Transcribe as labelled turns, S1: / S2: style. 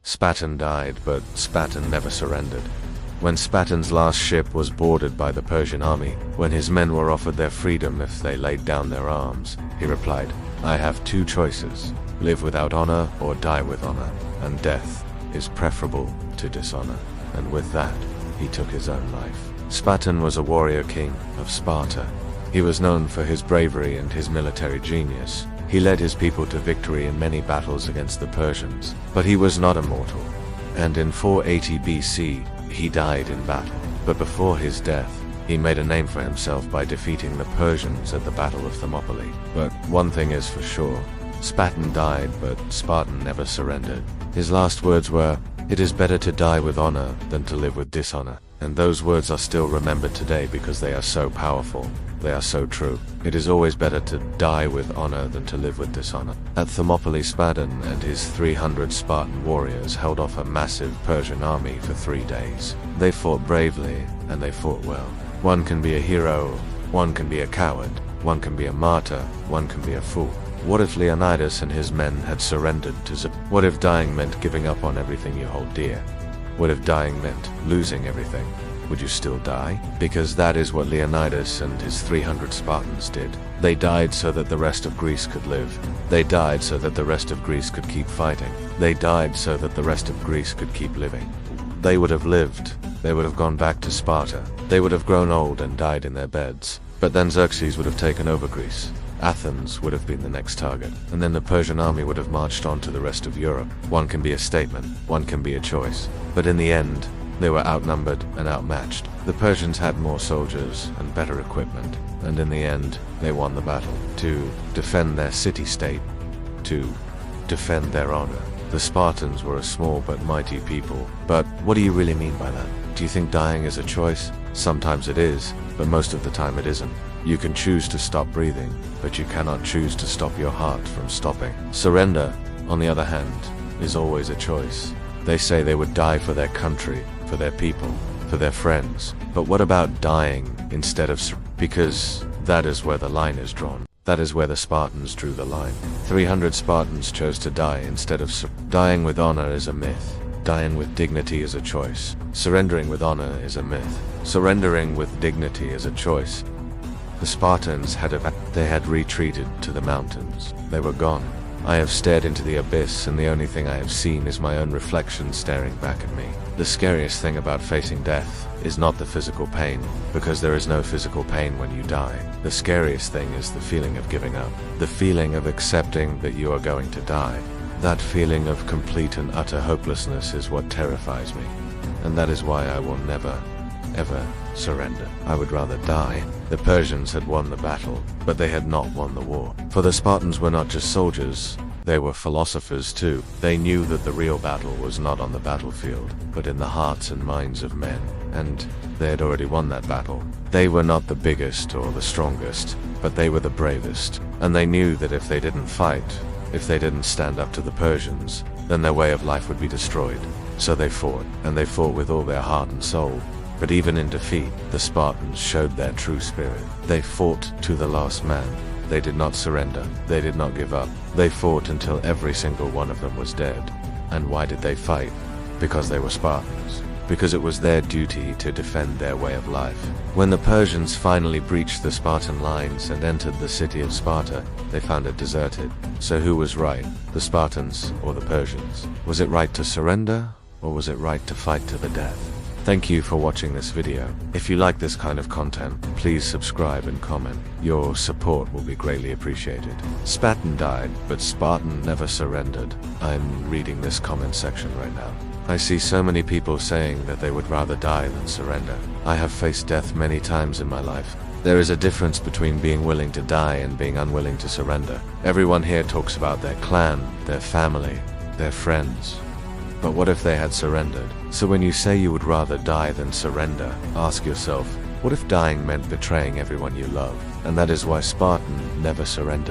S1: Spatan died, but Spatan never surrendered. When Spatan's last ship was boarded by the Persian army, when his men were offered their freedom if they laid down their arms, he replied, "I have two choices, live without honor or die with honor, and death is preferable to dishonor." And with that, he took his own life. Spatan was a warrior king of Sparta. He was known for his bravery and his military genius. He led his people to victory in many battles against the Persians, but he was not immortal. And in 480 BC, he died in battle. But before his death, he made a name for himself by defeating the Persians at the Battle of Thermopylae. But one thing is for sure, Spatan died, but Spartan never surrendered. His last words were, "It is better to die with honor than to live with dishonor." And those words are still remembered today because they are so powerful. They are so true. It is always better to die with honor than to live with dishonor. At Thermopylae, Spatan and his 300 Spartan warriors held off a massive Persian army for 3 days. They fought bravely, and they fought well. One can be a hero, one can be a coward, one can be a martyr, one can be a fool. What if Leonidas and his men had surrendered to What if dying meant giving up on everything you hold dear? What if dying meant losing everything? Would you still die? Because that is what Leonidas and his 300 Spartans did. They died so that the rest of Greece could live. They died so that the rest of Greece could keep fighting. They died so that the rest of Greece could keep living. They would have lived. They would have gone back to Sparta. They would have grown old and died in their beds. But then Xerxes would have taken over Greece. Athens would have been the next target, and then the Persian army would have marched on to the rest of Europe. One can be a statement, one can be a choice. But in the end, they were outnumbered and outmatched. The Persians had more soldiers and better equipment, and in the end, they won the battle. To defend their city-state, to defend their honor. The Spartans were a small but mighty people. But what do you really mean by that? Do you think dying is a choice? Sometimes it is, but most of the time it isn't. You can choose to stop breathing, but you cannot choose to stop your heart from stopping. Surrender, on the other hand, is always a choice. They say they would die for their country, for their people, for their friends. But what about dying instead of Because that is where the line is drawn. That is where the Spartans drew the line. 300 Spartans chose to die instead of Dying with honor is a myth. Dying with dignity is a choice. Surrendering with honor is a myth. Surrendering with dignity is a choice. The Spartans had retreated to the mountains. They were gone. I have stared into the abyss, and the only thing I have seen is my own reflection staring back at me. The scariest thing about facing death is not the physical pain, because there is no physical pain when you die. The scariest thing is the feeling of giving up. The feeling of accepting that you are going to die. That feeling of complete and utter hopelessness is what terrifies me. And that is why I will never, ever surrender. I would rather die. The Persians had won the battle, but they had not won the war. For the Spartans were not just soldiers, they were philosophers too. They knew that the real battle was not on the battlefield, but in the hearts and minds of men. And they had already won that battle. They were not the biggest or the strongest, but they were the bravest. And they knew that if they didn't fight, if they didn't stand up to the Persians, then their way of life would be destroyed. So they fought, and they fought with all their heart and soul. But even in defeat, the Spartans showed their true spirit. They fought to the last man. They did not surrender. They did not give up. They fought until every single one of them was dead. And why did they fight? Because they were Spartans. Because it was their duty to defend their way of life. When the Persians finally breached the Spartan lines and entered the city of Sparta, they found it deserted. So who was right, the Spartans or the Persians? Was it right to surrender, or was it right to fight to the death? Thank you for watching this video. If you like this kind of content, please subscribe and comment. Your support will be greatly appreciated. Spatan died, but Spartan never surrendered. I'm reading this comment section right now. I see so many people saying that they would rather die than surrender. I have faced death many times in my life. There is a difference between being willing to die and being unwilling to surrender. Everyone here talks about their clan, their family, their friends. But what if they had surrendered? So when you say you would rather die than surrender, ask yourself, what if dying meant betraying everyone you love? And that is why Spartan never surrendered.